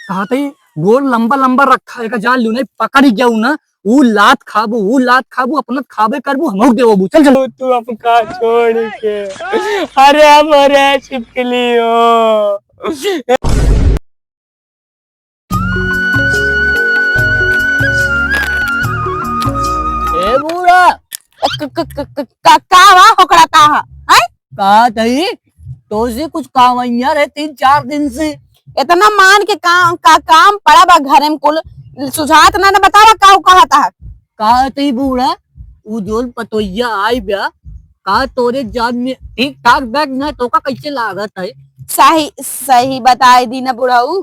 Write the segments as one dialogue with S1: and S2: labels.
S1: कहा था गोल लंबा लंबा रखा है जान लू नहीं पकड़ गया ना वो लात खाबू अपना खाबे करबू हम देवबू चल चल
S2: तू अपका छोड़ के अरे मरे छिपकली हो।
S1: ए बूढ़ा
S3: का होकड़ा का है
S1: कहा थी तो से कुछ कामैया रहे 3-4 दिन से
S3: इतना मान के काम पड़ा बा घरे में कुल सुझात ना बतावा का कहा था
S1: कहा थी बूढ़ा वो जोल पतोइया आई ब्या कहा तोरे जान में ठीक ठाक बैग न तो का कैसे लागत है
S3: सही सही बताए दी ना बुढ़ाऊ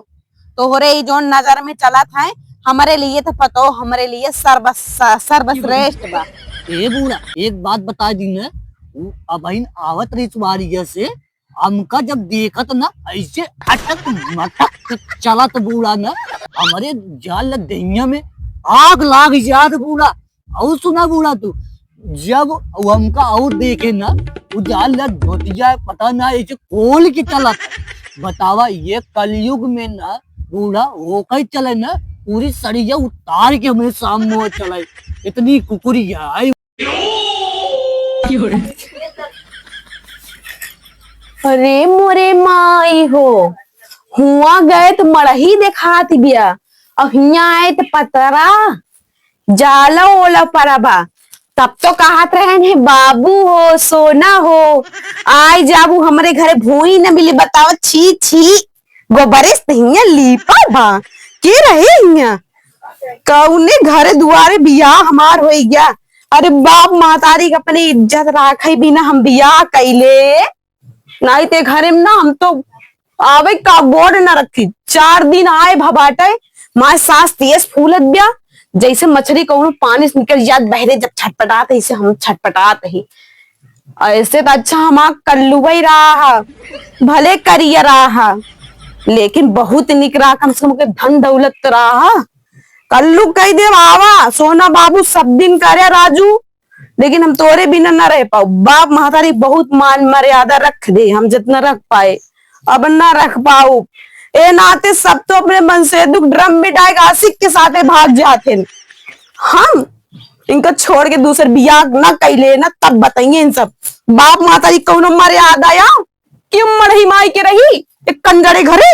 S3: तोहरे जो नजर में चला था हमारे लिए तो पतो हमारे लिए सर्वश्रेष्ठ बा।
S1: ए बूढ़ा एक बात बता दी ना अब आवत रही तुम्हारी से हमका जब देखत ना ऐसे अटक मटक चला तो बूढ़ा ना हमारे जाल दहिया में आग लाग जात बूढ़ा और सुना बूढ़ा तू जब हमका और देखे ना वो जाल धोतिया पता ना ऐसे खोल के चला बतावा ये कलयुग में ना बूढ़ा होकर चले ना पूरी सड़िया उतार के हमें सामने चलाए इतनी कुकुरी है।
S3: अरे मोरे माई हो हुआ गए तो मड़ही दिखाती बिया और हिया आए तो पतरा जाला ओला परबा तब तो कहत रहे बाबू हो सोना हो आई जाबू हमारे घरे भूई न मिली बताओ छी छी गोबरिस हिया लीपा बा के रहे हिया कौने घरे दुआरे बियाह हमार हो गया। अरे बाप महतारी के अपनी इज्जत राखे बिना हम बियाह कैले नहीं ते घरे में ना हम तो आवे का बोर्ड न रखी 4 दिन आए भबाटे माँ सास तेज फूलत बिया जैसे मछली कौन पानी से निकल जात बहरे जब छटपटाते ऐसे हम छटपटाते ही ऐसे तो अच्छा हम कल्लू ही रहा भले करियर रहा लेकिन बहुत निक रहा कम से कम धन दौलत तो रहा कल्लू कह दे आवा सोना बाबू सब दिन करे राजू लेकिन हम तोरे बिना न रह पाओ बाप महतारी बहुत मान मर्यादा रख दे हम जितना रख पाए अब न रख पाओ ए नाते सब तो अपने मन से दुख ड्रम में डायग आशिक के साथ भाग जाते हम इनका छोड़ के दूसरे बियाह न कैले ना तब बताइए इन सब बाप मातारी कौन मर्यादा या क्यों मरही माई के रही एक कंजरे घरे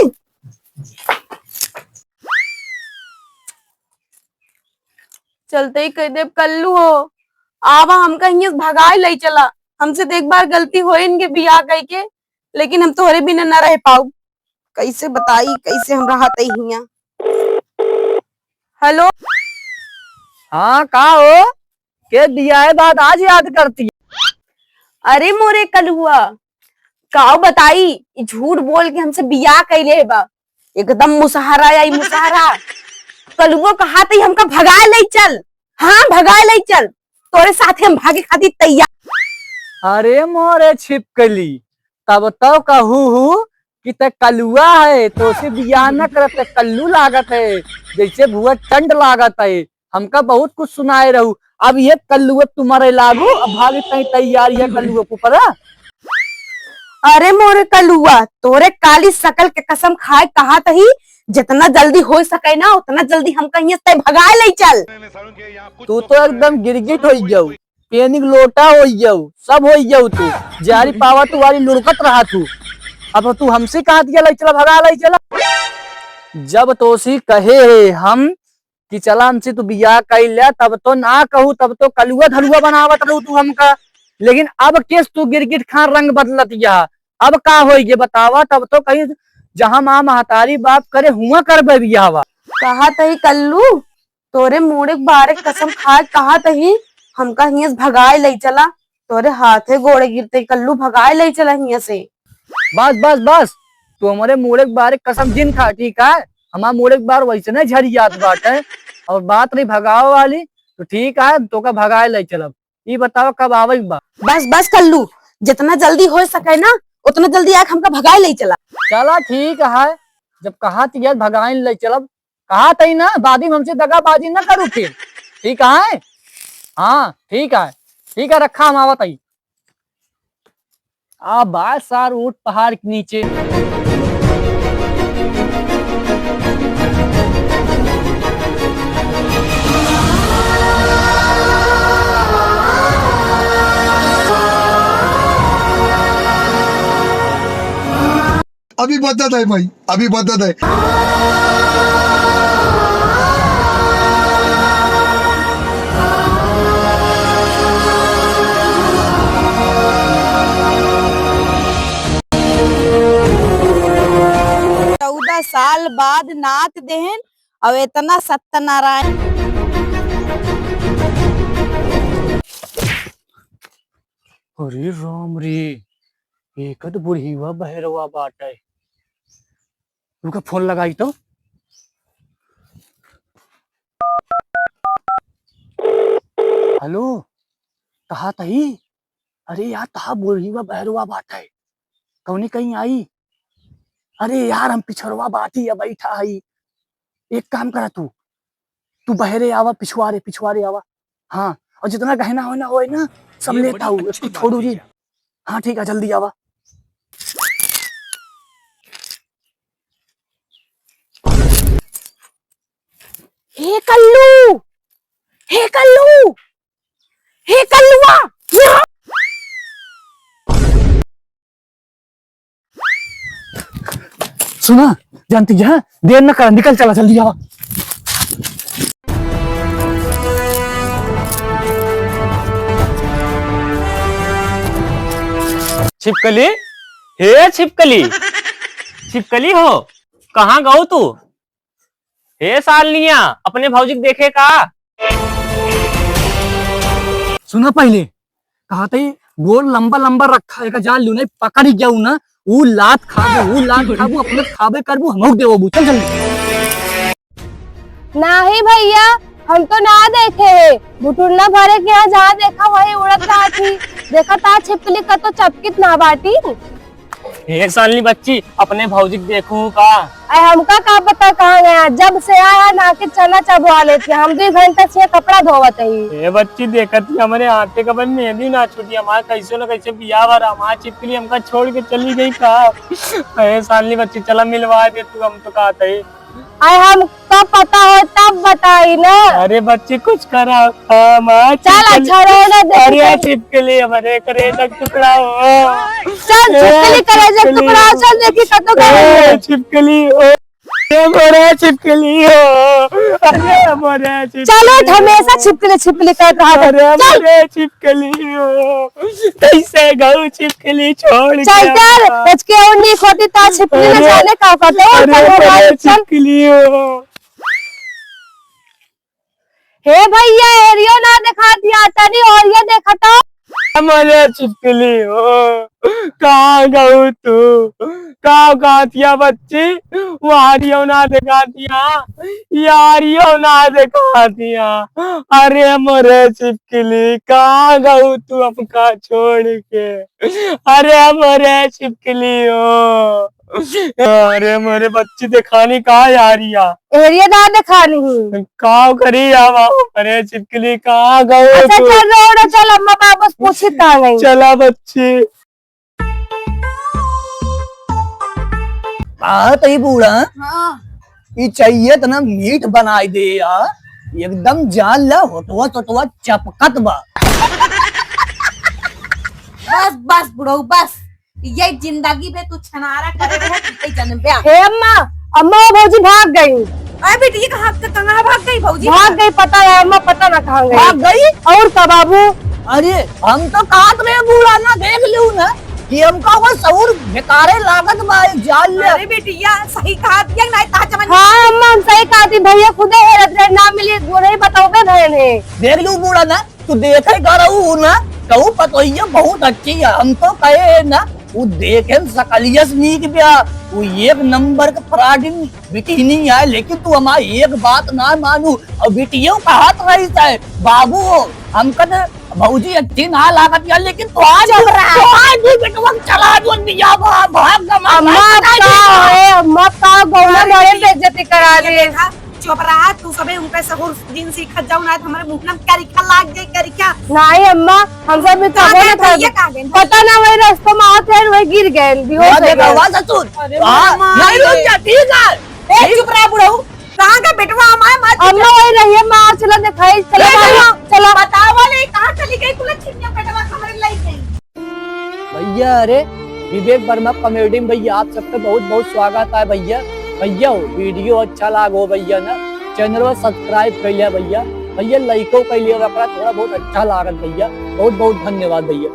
S3: चलते ही कह दे कल्लू हो आवा हम कहीं भगाए ले चला हमसे तो एक बार गलती हो इनके बियाह कह के लेकिन हम तोहरे बिना न रह पाऊ कैसे बताई कैसे हम रहते हिया। हेलो
S1: हाँ कहा हो के दिया है बात आज याद करती है।
S3: अरे मोरे कलुआ काओ बताई झूठ बोल के हमसे बियाह कैले बा एकदम मुसहरा आई मुसहरा कलुआ कहा थी हमका भगाए ले चल हाँ भगाए ले चल तोरे साथ हम भागे खातिर तैयार।
S1: अरे मोरे छिपकली तब तो कहू कि ते कलुआ है तो उसे बियाह न करते कल्लू लागत है जैसे भुआ चंड लागत है हमका बहुत कुछ सुनाए रहू अब ये कल्लुआ तुम्हारे लागू अब भागे कहीं तैयारी है कल्लुआ को पता।
S3: अरे मोरे कलुआ तोरे काली शकल के कसम खाए कहा तही जितना जल्दी हो सके ना उतना जल्दी हम कहीं से भगाए ले चल।
S1: तू तो एकदम गिरगिट हो जाऊ पेनिक लोटा हो जाऊ सब हो जाऊ तू जारी पावा तू वाली लुढ़कत रहा तू अब तू हमसे कहा दिया ले चला भगा ले चला जब तोसी कहे हम कि चला हमसे तू बियाह कर लिया तब तो ना कहू तब तो कलुआ धलुआ बनावत रहू तू हमका लेकिन अब केस तू गिरगिट खान रंग बदलत या अब का हो ये बतावा तब तो कहीं जहां माँ महतारी बाप करे हुआ कर बियाहवा
S3: कहा तही कल्लू तोरे मुड़े बारे कसम खाए कहा तही हमका हिया भगाए ले चला तोरे हाथे गोड़े गिरते कल्लू भगाए ले चला हिया से।
S1: बस बस बस तू हमारे मुड़े के बारे कसम जिन खा ठीक है हमारा मुड़े के बार वैसे न झरी जात बात है और बात रही भगाव वाली तो ठीक है तो का भगाए ले चलब ये बताओ कब आवे बा।
S3: बस बस कल्लू जितना जल्दी हो सके ना उतना जल्दी आके हमका भगाए ले चला।
S1: चला ठीक है जब कहा थी भगाए ले चलब कहा थी ना बादी हमसे दगाबाजी न करू फिर ठीक है हाँ ठीक है रखा हम आवत आई
S2: आबाद सार ऊंट पहाड़ के नीचे।
S4: अभी बदत है भाई, अभी बदत है।
S3: चौदह साल बाद नाथ देहन और इतना सत्यनारायण।
S1: अरे राम रे, एक तो बुढ़ीवा बहरवा बाटे। उनका फोन लगाई तो। हेलो, कहा तही? अरे यार तहा बुढ़ीवा बहरवा बाटे, कौनी कहीं आई? अरे यार हम पिछड़वा बाटी या बैठा हई। एक काम करा तू तू बहरे आवा, पिछवारे आवा। हाँ, और जितना गहना होना होए ना सब लेता हूँ, इसको छोड़ू जी। हाँ ठीक है, जल्दी आवा।
S3: हे कल्लू, हे कल्लू, हे कल्लुआ, यहाँ।
S1: सुना जानती है, देर न कर, निकल चला, जल्दी आवा।
S2: छिपकली, हे छिपकली, छिपकली हो, कहाँ गौ तू? हे सालनिया, अपने भौजी को देखे का?
S1: सुना पहले कहा था, गोल लंबा लंबा रखा है, जान लू नहीं पकड़ जाऊ ना, वो लात खाबू अपने खाबे करबू, हम देवो। चल जल्दी।
S3: नहीं भैया, हम तो ना देखे है। बुटुल्ला भरे के यहाँ जहाँ देखा वही उड़त रहा थी। देखा था छिपकली का तो चपकित ना बाटी।
S2: हे सालनी बच्ची, अपने भौजी को देखूं का?
S3: अरे हमका का पता कहाँ गया, जब से आया ना के चना चबवा लेती। हम 2 घंटे से कपड़ा धोवत ही।
S2: हे बच्ची देखत ही हमारे हाथे का बन मेहंदी ना छूटी, हमारा कैसे न कैसे बियाह भरा, हमारा छिपकली हमका छोड़ के चली गई का? हे सालनी बच्ची, चला मिलवा दे तू, हम तो कहते ही।
S3: अरे हमका पता हो तब बताई ना।
S2: अरे बच्ची कुछ करा,
S3: चल अच्छा रोना दे।
S2: अरे छिपकली हमारे करेजा का टुकड़ा हो।
S3: चल छिपकली करेजा का टुकड़ा, चल देखी कतो गए।
S2: छिपकली हो, मोरे छिपकली हो, अरे मोरे छिपकली।
S3: चलो हमेशा छिपकली छिपकली कर रहा है।
S2: अरे मोरे छिपकली हो, कैसे गऊ छिपकली छोड़
S3: चल चल, बचके और नहीं खोती ता छिपकली न जाने का करते।
S2: अरे मोरे छिपकली हो।
S3: हे भैया, एरियो ना दिखा दिया तनी, और ये देखा तो।
S2: हमारे छिपकली हो, कहाँ गऊ तू? कहाँ दिया बच्ची? वारियो ना दिखा दिया, यारियो ना दिखा दिया। अरे मोरे छिपकली, कहाँ गऊ तू हमका छोड़ के? अरे मोरे छिपकली हो, अरे मोरे बच्ची दिखानी कहाँ यारिया?
S3: एरिया ना दिखा नहीं।
S2: कहाँ करी आवा? अरे छिपकली कहाँ गऊ
S3: अच्छा
S2: तू?
S3: चल रोड, चल अम्मा वापस पूछी कहाँ गई।
S2: चला बच्ची।
S1: तो ही बूढ़ा
S3: हाँ।
S1: ये चाहिए तो ना मीट बनाई दे यार, एकदम जान ला, होटवा चटवा चपकत बा।
S5: बस बस बुढ़ऊ बस, ये जिंदगी में तू छनारा करे रहे कितने जन्म पे।
S3: हे अम्मा, अम्मा और भौजी भाग गई।
S5: अरे बेटी ये कहाँ भाग गई भौजी?
S3: भाग गई, पता है अम्मा, पता ना कहाँ गई।
S1: भाग गई?
S3: और का बाबू?
S1: अरे हम तो काट रहे बूढ़ा ना, देख लियो ना कि हमका वो सऊर बेकारे लागत बा, जान ले।
S5: अरे बेटी यार सही कहा दिया ना, ता चमन।
S3: हाँ अम्मा, हम सही कहा थी। भैया खुदे हेरत रहे, ना मिली वो नहीं बताओगे बहने।
S1: देख लू बूढ़ा ना, तू देखे गरऊ ना, कहू पतोइया बहुत अच्छी है। हम तो कहे ना वो देखे सकलियस नीक बिया, वो एक नंबर का फ्राडिन बेटी नहीं है। लेकिन तू हमारी एक बात ना मानू, और बेटियों का हाथ रही है बाबू, हमका भौजी अच्छी ना लागत है, लेकिन तो आज भी बेटवा चला जो दिया भाग
S3: अम्मा का गौना बड़े बेइज्जती करा दी।
S5: चुप रहा तू, सबे उनके सहूर दिन सीख जाऊ ना, हमारे मुंह में करिका लाग गई करिका।
S3: नहीं अम्मा, हम सब भी तो
S5: ये का गई?
S3: पता ना वही रास्ते में आते में गिर गए बेहोश हो
S1: देखा
S3: गए।
S1: हुआ ससुर
S5: अरे
S1: हाँ,
S5: मामा,
S1: नहीं रुक जा ठीक है
S5: ए चुप रहा बुढ़ऊ, कहाँ का बेटवा हमारे मत
S3: अम्मा वही रही है माँ चलो दिखाई चलो
S5: चलो बताओ वाले कहाँ चली गई कुल छिनिया बेटवा हमारे लाई गई।
S1: भैया अरे विवेक वर्मा कॉमेडी में भैया आप सबका बहुत बहुत स्वागत है भैया। भैया वीडियो अच्छा लागो भैया ना चैनल को सब्सक्राइब कर लिया भैया। भैया लाइको कर लिया थोड़ा बहुत अच्छा लागत भैया। बहुत बहुत धन्यवाद भैया।